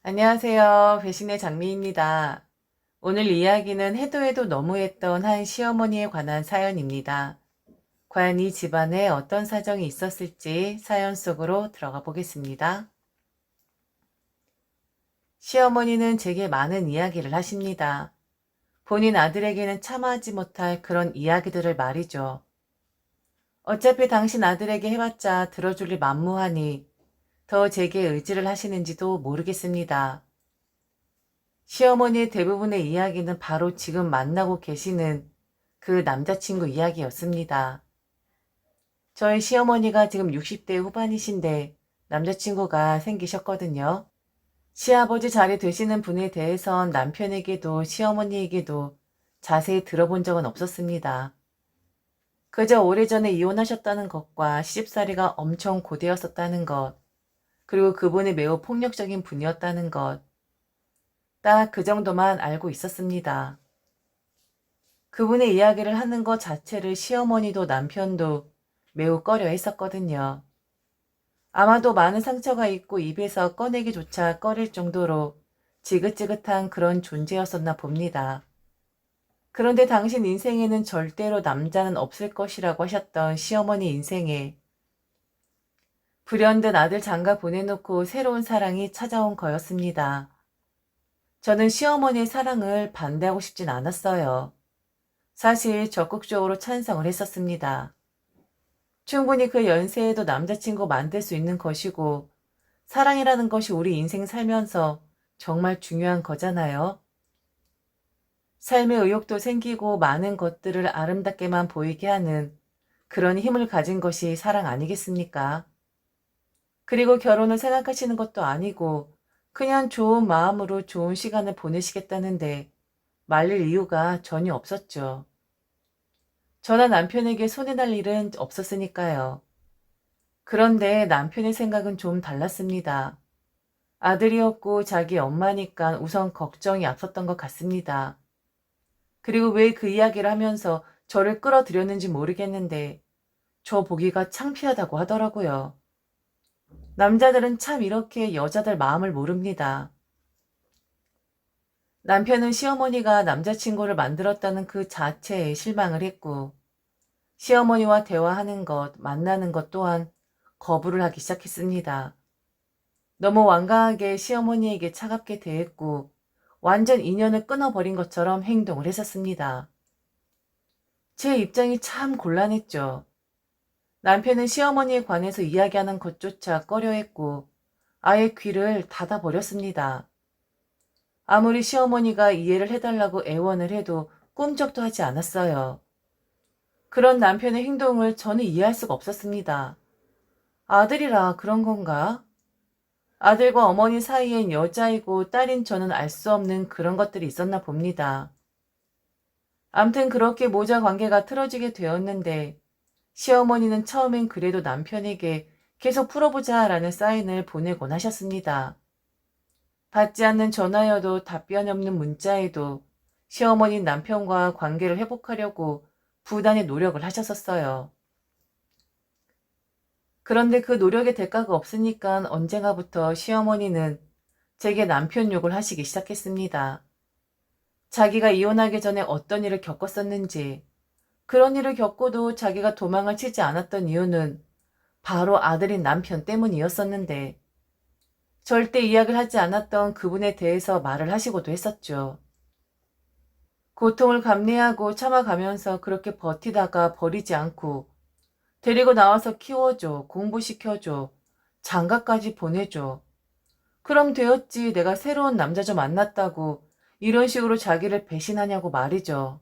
안녕하세요. 배신의 장미입니다. 오늘 이야기는 해도 해도 너무했던 한 시어머니에 관한 사연입니다. 과연 이 집안에 어떤 사정이 있었을지 사연 속으로 들어가 보겠습니다. 시어머니는 제게 많은 이야기를 하십니다. 본인 아들에게는 참아하지 못할 그런 이야기들을 말이죠. 어차피 당신 아들에게 해봤자 들어줄 리 만무하니 더 제게 의지를 하시는지도 모르겠습니다. 시어머니의 대부분의 이야기는 바로 지금 만나고 계시는 그 남자친구 이야기였습니다. 저희 시어머니가 지금 60대 후반이신데 남자친구가 생기셨거든요. 시아버지 자리 되시는 분에 대해선 남편에게도 시어머니에게도 자세히 들어본 적은 없었습니다. 그저 오래전에 이혼하셨다는 것과 시집살이가 엄청 고되었었다는 것, 그리고 그분이 매우 폭력적인 분이었다는 것, 딱 그 정도만 알고 있었습니다. 그분의 이야기를 하는 것 자체를 시어머니도 남편도 매우 꺼려 했었거든요. 아마도 많은 상처가 있고 입에서 꺼내기조차 꺼릴 정도로 지긋지긋한 그런 존재였었나 봅니다. 그런데 당신 인생에는 절대로 남자는 없을 것이라고 하셨던 시어머니 인생에 불현듯 아들 장가 보내놓고 새로운 사랑이 찾아온 거였습니다. 저는 시어머니의 사랑을 반대하고 싶진 않았어요. 사실 적극적으로 찬성을 했었습니다. 충분히 그 연세에도 남자친구 만들 수 있는 것이고 사랑이라는 것이 우리 인생 살면서 정말 중요한 거잖아요. 삶의 의욕도 생기고 많은 것들을 아름답게만 보이게 하는 그런 힘을 가진 것이 사랑 아니겠습니까? 그리고 결혼을 생각하시는 것도 아니고 그냥 좋은 마음으로 좋은 시간을 보내시겠다는데 말릴 이유가 전혀 없었죠. 저나 남편에게 손해날 일은 없었으니까요. 그런데 남편의 생각은 좀 달랐습니다. 아들이었고 자기 엄마니까 우선 걱정이 앞섰던 것 같습니다. 그리고 왜 그 이야기를 하면서 저를 끌어들였는지 모르겠는데 저 보기가 창피하다고 하더라고요. 남자들은 참 이렇게 여자들 마음을 모릅니다. 남편은 시어머니가 남자친구를 만들었다는 그 자체에 실망을 했고 시어머니와 대화하는 것, 만나는 것 또한 거부를 하기 시작했습니다. 너무 완강하게 시어머니에게 차갑게 대했고 완전 인연을 끊어버린 것처럼 행동을 했었습니다. 제 입장이 참 곤란했죠. 남편은 시어머니에 관해서 이야기하는 것조차 꺼려했고 아예 귀를 닫아버렸습니다. 아무리 시어머니가 이해를 해달라고 애원을 해도 꿈쩍도 하지 않았어요. 그런 남편의 행동을 저는 이해할 수가 없었습니다. 아들이라 그런 건가? 아들과 어머니 사이엔 여자이고 딸인 저는 알 수 없는 그런 것들이 있었나 봅니다. 암튼 그렇게 모자 관계가 틀어지게 되었는데 시어머니는 처음엔 그래도 남편에게 계속 풀어보자라는 사인을 보내곤 하셨습니다. 받지 않는 전화여도 답변이 없는 문자에도 시어머니 남편과 관계를 회복하려고 부단히 노력을 하셨었어요. 그런데 그 노력의 대가가 없으니까 언젠가부터 시어머니는 제게 남편 욕을 하시기 시작했습니다. 자기가 이혼하기 전에 어떤 일을 겪었었는지, 그런 일을 겪고도 자기가 도망을 치지 않았던 이유는 바로 아들인 남편 때문이었었는데, 절대 이야기를 하지 않았던 그분에 대해서 말을 하시고도 했었죠. 고통을 감내하고 참아가면서 그렇게 버티다가 버리지 않고 데리고 나와서 키워줘, 공부시켜줘, 장가까지 보내줘. 그럼 되었지 내가 새로운 남자 좀 만났다고 이런 식으로 자기를 배신하냐고 말이죠.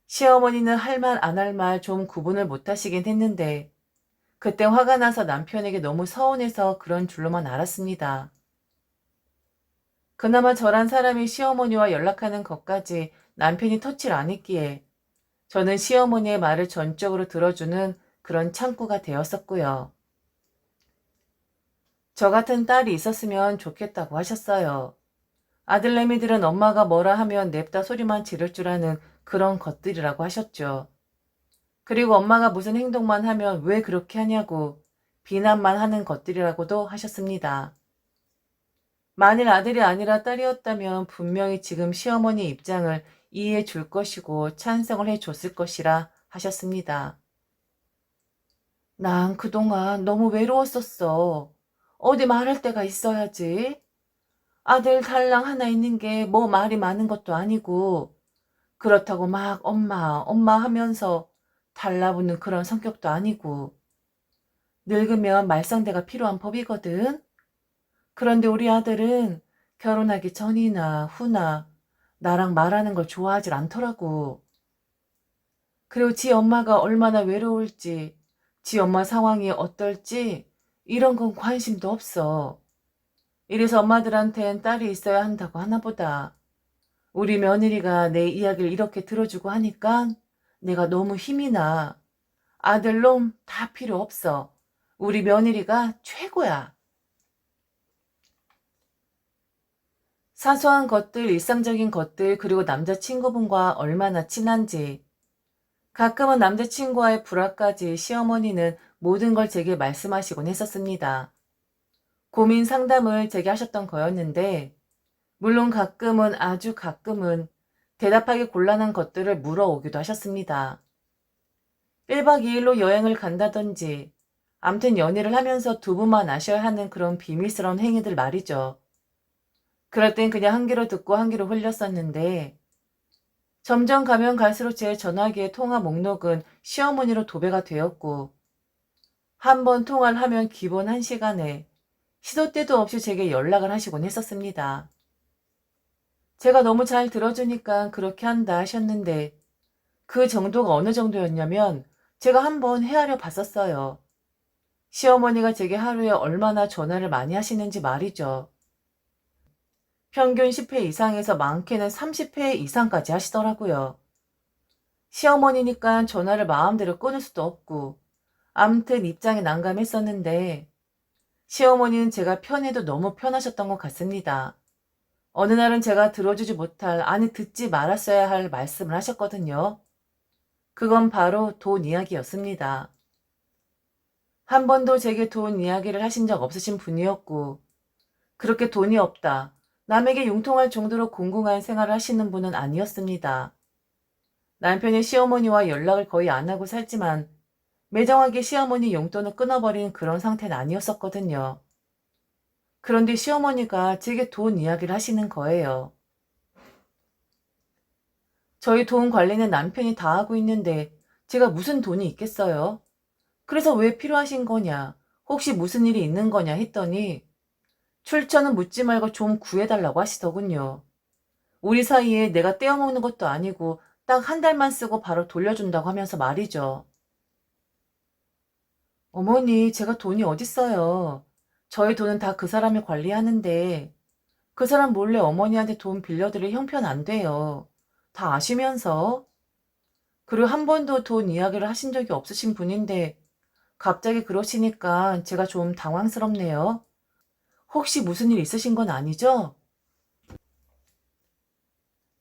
시어머니는 할 말 안 할 말 좀 구분을 못 하시긴 했는데 그때 화가 나서 남편에게 너무 서운해서 그런 줄로만 알았습니다. 그나마 저란 사람이 시어머니와 연락하는 것까지 남편이 터치를 안 했기에 저는 시어머니의 말을 전적으로 들어주는 그런 창구가 되었었고요. 저 같은 딸이 있었으면 좋겠다고 하셨어요. 아들내미들은 엄마가 뭐라 하면 냅다 소리만 지를 줄 아는 그런 것들이라고 하셨죠. 그리고 엄마가 무슨 행동만 하면 왜 그렇게 하냐고 비난만 하는 것들이라고도 하셨습니다. 만일 아들이 아니라 딸이었다면 분명히 지금 시어머니 입장을 이해해 줄 것이고 찬성을 해 줬을 것이라 하셨습니다. 난 그동안 너무 외로웠었어. 어디 말할 데가 있어야지. 아들 달랑 하나 있는 게 뭐 말이 많은 것도 아니고, 그렇다고 막 엄마, 엄마 하면서 달라붙는 그런 성격도 아니고, 늙으면 말상대가 필요한 법이거든. 그런데 우리 아들은 결혼하기 전이나 후나 나랑 말하는 걸 좋아하질 않더라고. 그리고 지 엄마가 얼마나 외로울지, 지 엄마 상황이 어떨지 이런 건 관심도 없어. 이래서 엄마들한텐 딸이 있어야 한다고 하나 보다. 우리 며느리가 내 이야기를 이렇게 들어주고 하니까 내가 너무 힘이 나. 아들놈 다 필요 없어. 우리 며느리가 최고야. 사소한 것들, 일상적인 것들, 그리고 남자친구분과 얼마나 친한지, 가끔은 남자친구와의 불화까지 시어머니는 모든 걸 제게 말씀하시곤 했었습니다. 고민 상담을 제게 하셨던 거였는데, 물론 가끔은, 아주 가끔은 대답하기 곤란한 것들을 물어오기도 하셨습니다. 1박 2일로 여행을 간다든지, 암튼 연애를 하면서 두 분만 아셔야 하는 그런 비밀스러운 행위들 말이죠. 그럴 땐 그냥 한 귀로 듣고 한 귀로 흘렸었는데, 점점 가면 갈수록 제 전화기의 통화 목록은 시어머니로 도배가 되었고, 한 번 통화를 하면 기본 1시간에 시도 때도 없이 제게 연락을 하시곤 했었습니다. 제가 너무 잘 들어주니까 그렇게 한다 하셨는데, 그 정도가 어느 정도였냐면 제가 한번 헤아려 봤었어요. 시어머니가 제게 하루에 얼마나 전화를 많이 하시는지 말이죠. 평균 10회 이상에서 많게는 30회 이상까지 하시더라고요. 시어머니니까 전화를 마음대로 끊을 수도 없고, 암튼 입장이 난감했었는데, 시어머니는 제가 편해도 너무 편하셨던 것 같습니다. 어느 날은 제가 들어주지 못할, 아니 듣지 말았어야 할 말씀을 하셨거든요. 그건 바로 돈 이야기였습니다. 한 번도 제게 돈 이야기를 하신 적 없으신 분이었고, 그렇게 돈이 없다, 남에게 융통할 정도로 공공한 생활을 하시는 분은 아니었습니다. 남편의 시어머니와 연락을 거의 안 하고 살지만 매정하게 시어머니 용돈을 끊어버린 그런 상태는 아니었었거든요. 그런데 시어머니가 제게 돈 이야기를 하시는 거예요. 저희 돈 관리는 남편이 다 하고 있는데 제가 무슨 돈이 있겠어요? 그래서 왜 필요하신 거냐? 혹시 무슨 일이 있는 거냐 했더니 출처는 묻지 말고 좀 구해달라고 하시더군요. 우리 사이에 내가 떼어먹는 것도 아니고 딱 한 달만 쓰고 바로 돌려준다고 하면서 말이죠. 어머니, 제가 돈이 어딨어요. 저희 돈은 다 그 사람이 관리하는데 그 사람 몰래 어머니한테 돈 빌려드릴 형편 안 돼요. 다 아시면서. 그리고 한 번도 돈 이야기를 하신 적이 없으신 분인데 갑자기 그러시니까 제가 좀 당황스럽네요. 혹시 무슨 일 있으신 건 아니죠?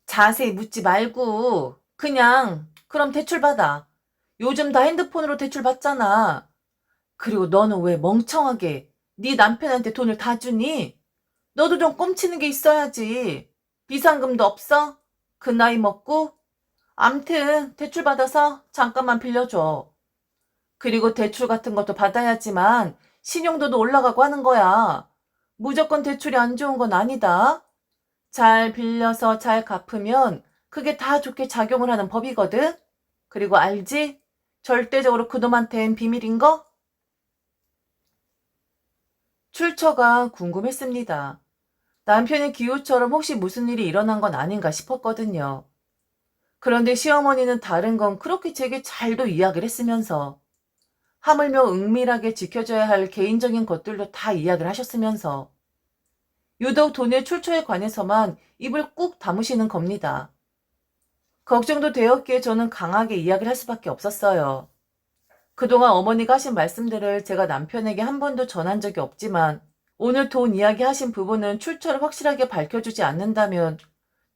자세히 묻지 말고 그냥 그럼 대출 받아. 요즘 다 핸드폰으로 대출 받잖아. 그리고 너는 왜 멍청하게 네 남편한테 돈을 다 주니? 너도 좀 꼼치는 게 있어야지. 비상금도 없어? 그 나이 먹고? 암튼 대출 받아서 잠깐만 빌려줘. 그리고 대출 같은 것도 받아야지만 신용도도 올라가고 하는 거야. 무조건 대출이 안 좋은 건 아니다. 잘 빌려서 잘 갚으면 그게 다 좋게 작용을 하는 법이거든. 그리고 알지? 절대적으로 그놈한텐 비밀인 거? 출처가 궁금했습니다. 남편의 기우처럼 혹시 무슨 일이 일어난 건 아닌가 싶었거든요. 그런데 시어머니는 다른 건 그렇게 제게 잘도 이야기를 했으면서 하물며 은밀하게 지켜줘야 할 개인적인 것들도 다 이야기를 하셨으면서 유독 돈의 출처에 관해서만 입을 꾹 다무시는 겁니다. 걱정도 되었기에 저는 강하게 이야기를 할 수밖에 없었어요. 그동안 어머니가 하신 말씀들을 제가 남편에게 한 번도 전한 적이 없지만 오늘 돈 이야기 하신 부분은 출처를 확실하게 밝혀주지 않는다면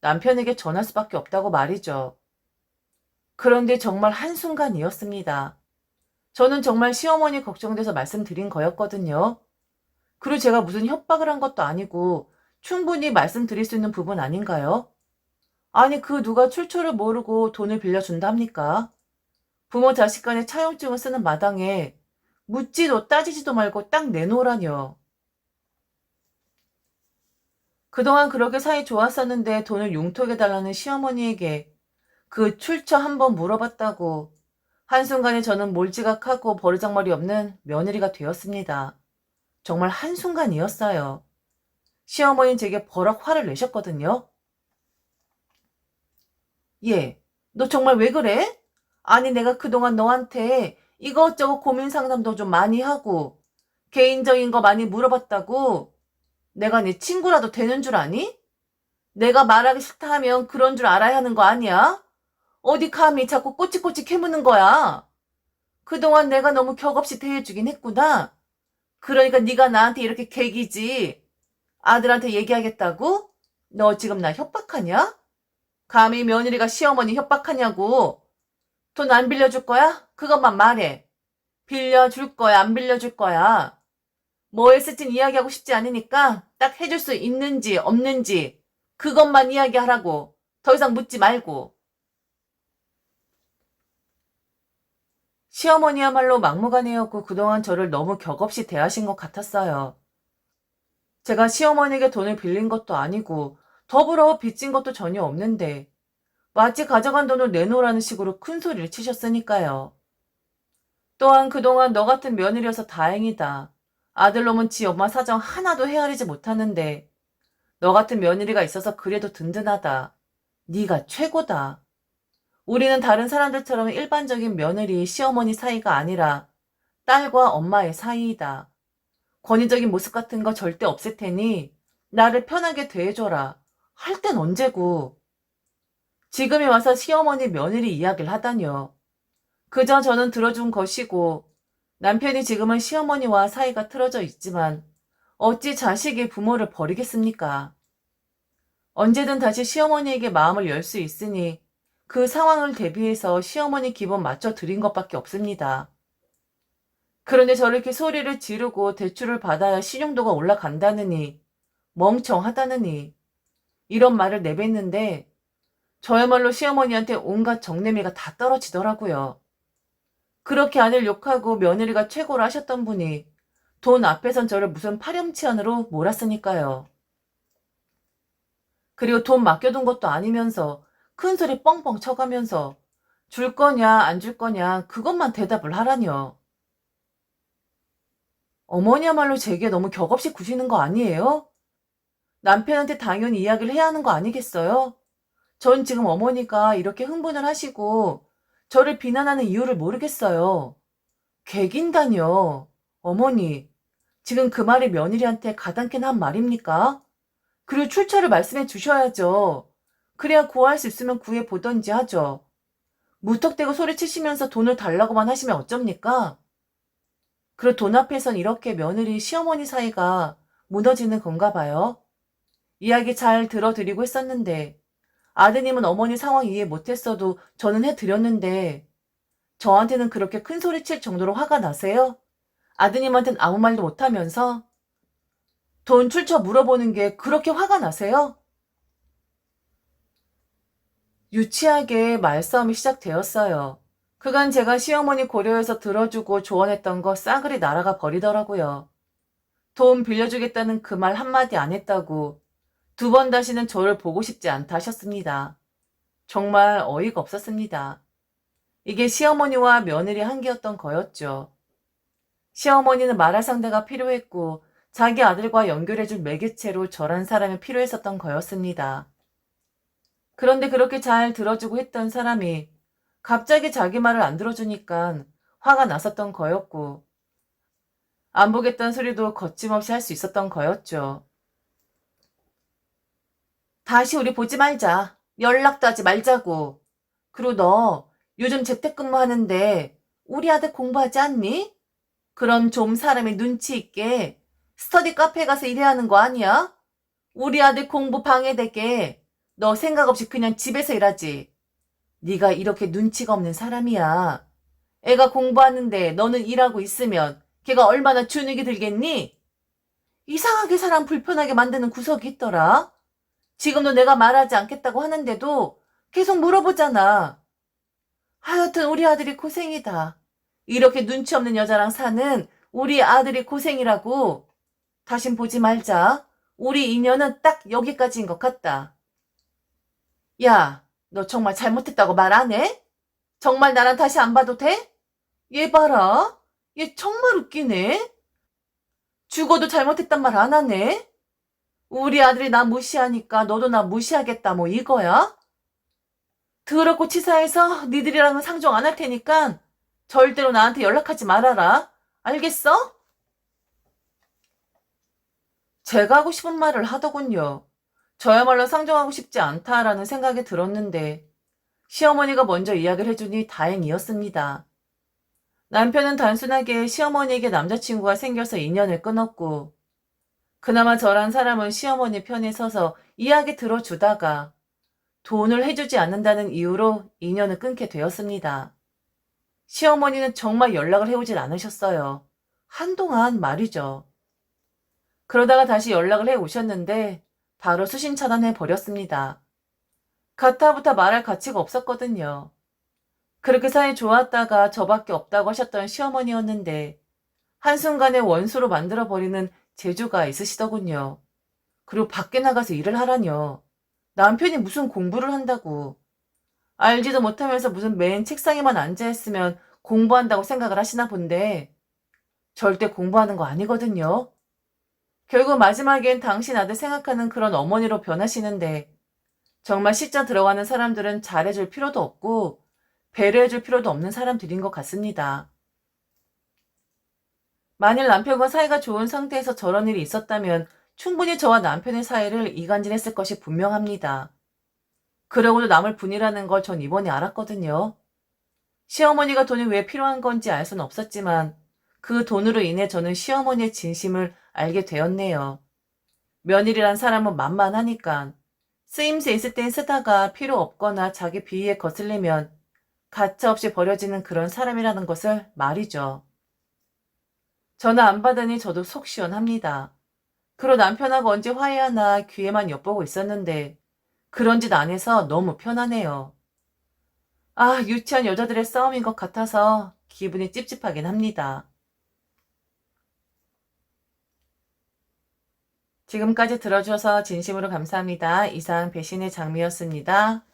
남편에게 전할 수밖에 없다고 말이죠. 그런데 정말 한순간이었습니다. 저는 정말 시어머니 걱정돼서 말씀드린 거였거든요. 그리고 제가 무슨 협박을 한 것도 아니고 충분히 말씀드릴 수 있는 부분 아닌가요? 아니, 그 누가 출처를 모르고 돈을 빌려준답니까? 부모 자식 간의 차용증을 쓰는 마당에 묻지도 따지지도 말고 딱 내놓으라뇨. 그동안 그렇게 사이 좋았었는데 돈을 융통해달라는 시어머니에게 그 출처 한번 물어봤다고 한순간에 저는 몰지각하고 버르장머리 없는 며느리가 되었습니다. 정말 한순간이었어요. 시어머니는 제게 버럭 화를 내셨거든요. 얘, 너 정말 왜 그래? 아니, 내가 그동안 너한테 이것저것 고민 상담도 좀 많이 하고 개인적인 거 많이 물어봤다고. 내가 네 친구라도 되는 줄 아니? 내가 말하기 싫다 하면 그런 줄 알아야 하는 거 아니야? 어디 감히 자꾸 꼬치꼬치 캐무는 거야? 그동안 내가 너무 격없이 대해주긴 했구나. 그러니까 네가 나한테 이렇게 개기지. 아들한테 얘기하겠다고? 너 지금 나 협박하냐? 감히 며느리가 시어머니 협박하냐고. 돈 안 빌려줄 거야? 그것만 말해. 빌려줄 거야, 안 빌려줄 거야. 뭐 했을진 이야기하고 싶지 않으니까 딱 해줄 수 있는지 없는지 그것만 이야기하라고. 더 이상 묻지 말고. 시어머니야말로 막무가내였고 그동안 저를 너무 격없이 대하신 것 같았어요. 제가 시어머니에게 돈을 빌린 것도 아니고 더불어 빚진 것도 전혀 없는데 마치 가져간 돈을 내놓으라는 식으로 큰 소리를 치셨으니까요. 또한 그동안 너 같은 며느리여서 다행이다. 아들놈은 지 엄마 사정 하나도 헤아리지 못하는데 너 같은 며느리가 있어서 그래도 든든하다. 네가 최고다. 우리는 다른 사람들처럼 일반적인 며느리, 시어머니 사이가 아니라 딸과 엄마의 사이이다. 권위적인 모습 같은 거 절대 없을 테니 나를 편하게 대해줘라. 할 땐 언제고. 지금에 와서 시어머니 며느리 이야기를 하다뇨. 그저 저는 들어준 것이고 남편이 지금은 시어머니와 사이가 틀어져 있지만 어찌 자식이 부모를 버리겠습니까? 언제든 다시 시어머니에게 마음을 열 수 있으니 그 상황을 대비해서 시어머니 기분 맞춰 드린 것밖에 없습니다. 그런데 저렇게 소리를 지르고 대출을 받아야 신용도가 올라간다느니 멍청하다느니 이런 말을 내뱉는데 저야말로 시어머니한테 온갖 정내미가 다 떨어지더라고요. 그렇게 아들 욕하고 며느리가 최고로 하셨던 분이 돈 앞에선 저를 무슨 파렴치한으로 몰았으니까요. 그리고 돈 맡겨둔 것도 아니면서 큰 소리 뻥뻥 쳐가면서 줄 거냐 안 줄 거냐 그것만 대답을 하라뇨. 어머니야말로 제게 너무 격없이 구시는 거 아니에요? 남편한테 당연히 이야기를 해야 하는 거 아니겠어요? 전 지금 어머니가 이렇게 흥분을 하시고 저를 비난하는 이유를 모르겠어요. 개긴다뇨. 어머니, 지금 그 말이 며느리한테 가당키나 한 말입니까? 그리고 출처를 말씀해 주셔야죠. 그래야 구할 수 있으면 구해보던지 하죠. 무턱대고 소리치시면서 돈을 달라고만 하시면 어쩝니까? 그리고 돈 앞에선 이렇게 며느리 시어머니 사이가 무너지는 건가 봐요. 이야기 잘 들어드리고 했었는데 아드님은 어머니 상황 이해 못했어도 저는 해드렸는데 저한테는 그렇게 큰 소리 칠 정도로 화가 나세요? 아드님한테는 아무 말도 못하면서 돈 출처 물어보는 게 그렇게 화가 나세요? 유치하게 말싸움이 시작되었어요. 그간 제가 시어머니 고려해서 들어주고 조언했던 거 싸그리 날아가 버리더라고요. 돈 빌려주겠다는 그 말 한마디 안 했다고 두 번 다시는 저를 보고 싶지 않다 하셨습니다. 정말 어이가 없었습니다. 이게 시어머니와 며느리 한계였던 거였죠. 시어머니는 말할 상대가 필요했고 자기 아들과 연결해줄 매개체로 저란 사람이 필요했었던 거였습니다. 그런데 그렇게 잘 들어주고 했던 사람이 갑자기 자기 말을 안 들어주니까 화가 났었던 거였고 안 보겠다는 소리도 거침없이 할 수 있었던 거였죠. 다시 우리 보지 말자. 연락도 하지 말자고. 그리고 너 요즘 재택근무하는데 우리 아들 공부하지 않니? 그런 좀 사람이 눈치 있게 스터디 카페 가서 일해야 하는 거 아니야? 우리 아들 공부 방해되게 너 생각 없이 그냥 집에서 일하지. 네가 이렇게 눈치가 없는 사람이야. 애가 공부하는데 너는 일하고 있으면 걔가 얼마나 주눅이 들겠니? 이상하게 사람 불편하게 만드는 구석이 있더라. 지금도 내가 말하지 않겠다고 하는데도 계속 물어보잖아. 하여튼 우리 아들이 고생이다. 이렇게 눈치 없는 여자랑 사는 우리 아들이 고생이라고. 다신 보지 말자. 우리 인연은 딱 여기까지인 것 같다. 야, 너 정말 잘못했다고 말 안 해? 정말 나랑 다시 안 봐도 돼? 얘 봐라. 얘 정말 웃기네. 죽어도 잘못했단 말 안 하네. 우리 아들이 나 무시하니까 너도 나 무시하겠다 뭐 이거야? 더럽고 치사해서 니들이랑은 상종 안 할 테니까 절대로 나한테 연락하지 말아라. 알겠어? 제가 하고 싶은 말을 하더군요. 저야말로 상종하고 싶지 않다라는 생각이 들었는데 시어머니가 먼저 이야기를 해주니 다행이었습니다. 남편은 단순하게 시어머니에게 남자친구가 생겨서 인연을 끊었고 그나마 저란 사람은 시어머니 편에 서서 이야기 들어주다가 돈을 해주지 않는다는 이유로 인연을 끊게 되었습니다. 시어머니는 정말 연락을 해오질 않으셨어요. 한동안 말이죠. 그러다가 다시 연락을 해오셨는데 바로 수신 차단해 버렸습니다. 가타부터 말할 가치가 없었거든요. 그렇게 사이 좋았다가 저밖에 없다고 하셨던 시어머니였는데 한순간에 원수로 만들어버리는 재주가 있으시더군요. 그리고 밖에 나가서 일을 하라뇨. 남편이 무슨 공부를 한다고. 알지도 못하면서 무슨 맨 책상에만 앉아있으면 공부한다고 생각을 하시나 본데 절대 공부하는 거 아니거든요. 결국 마지막엔 당신 아들 생각하는 그런 어머니로 변하시는데 정말 시자 들어가는 사람들은 잘해줄 필요도 없고 배려해줄 필요도 없는 사람들인 것 같습니다. 만일 남편과 사이가 좋은 상태에서 저런 일이 있었다면 충분히 저와 남편의 사이를 이간질했을 것이 분명합니다. 그러고도 남을 분이라는 걸 전 이번에 알았거든요. 시어머니가 돈이 왜 필요한 건지 알 수는 없었지만 그 돈으로 인해 저는 시어머니의 진심을 알게 되었네요. 며느리란 사람은 만만하니까 쓰임새 있을 땐 쓰다가 필요 없거나 자기 비위에 거슬리면 가차없이 버려지는 그런 사람이라는 것을 말이죠. 전화 안 받으니 저도 속 시원합니다. 그리고 남편하고 언제 화해하나 귀에만 엿보고 있었는데 그런 짓 안 해서 너무 편하네요. 아, 유치한 여자들의 싸움인 것 같아서 기분이 찝찝하긴 합니다. 지금까지 들어주셔서 진심으로 감사합니다. 이상 배신의 장미였습니다.